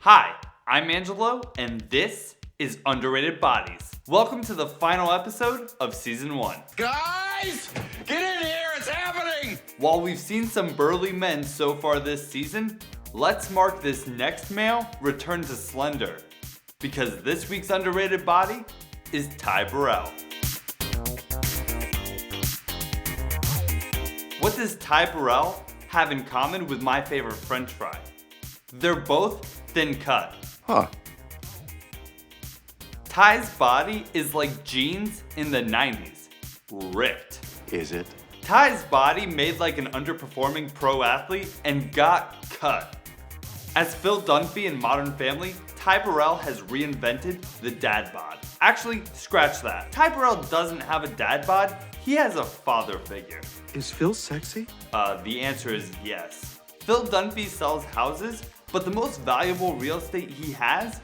Hi, I'm Angelo, and this is Underrated Bodies. Welcome to the final episode of Season 1. Guys, get in here, it's happening! While we've seen some burly men so far this season, let's mark this next male return to Slender. Because this week's underrated body is Ty Burrell. What does Ty Burrell have in common with my favorite French fry? They're both thin cut. Huh. Ty's body is like jeans in the 90s. Ripped. Is it? Ty's body made like an underperforming pro athlete and got cut. As Phil Dunphy in Modern Family, Ty Burrell has reinvented the dad bod. Actually, scratch that. Ty Burrell doesn't have a dad bod, he has a father figure. Is Phil sexy? The answer is yes. Phil Dunphy sells houses, but the most valuable real estate he has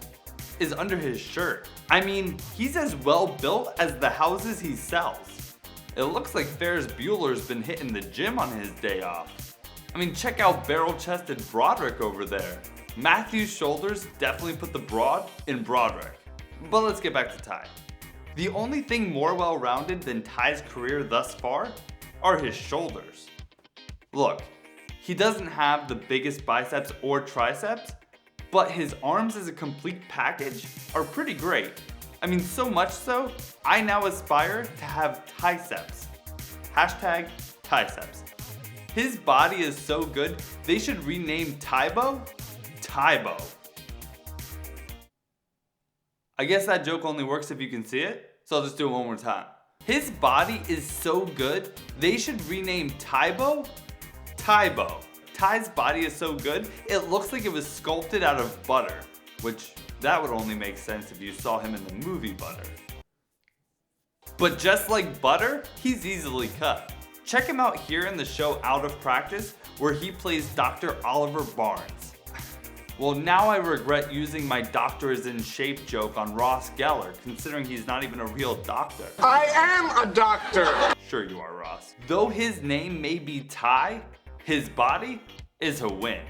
is under his shirt. I mean, he's as well built as the houses he sells. It looks like Ferris Bueller's been hitting the gym on his day off. I mean, check out barrel-chested Broderick over there. Matthew's shoulders definitely put the broad in Broderick. But let's get back to Ty. The only thing more well-rounded than Ty's career thus far are his shoulders. Look, he doesn't have the biggest biceps or triceps, but his arms as a complete package are pretty great. I mean, so much so, I now aspire to have triceps. Hashtag triceps. His body is so good, they should rename Tybo, Tybo. I guess that joke only works if you can see it, so I'll just do it one more time. His body is so good, they should rename Tybo, Tybo. Ty's body is so good, it looks like it was sculpted out of butter, which that would only make sense if you saw him in the movie Butter. But just like butter, he's easily cut. Check him out here in the show Out of Practice, where he plays Dr. Oliver Barnes. Well, now I regret using my doctor is in shape joke on Ross Geller, considering he's not even a real doctor. I am a doctor! Sure you are, Ross. Though his name may be Ty, his body is a win.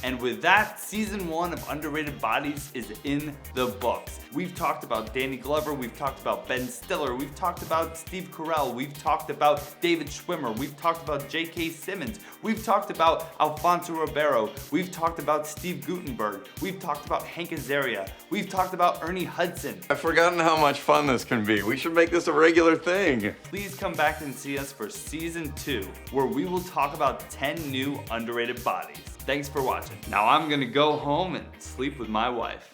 And with that, season 1 of Underrated Bodies is in the books. We've talked about Danny Glover, we've talked about Ben Stiller, we've talked about Steve Carell, we've talked about David Schwimmer, we've talked about J.K. Simmons, we've talked about Alfonso Ribeiro, we've talked about Steve Guttenberg, we've talked about Hank Azaria, we've talked about Ernie Hudson. I've forgotten how much fun this can be. We should make this a regular thing. Please come back and see us for season 2, where we will talk about 10 new underrated bodies. Thanks for watching. Now I'm gonna go home and sleep with my wife.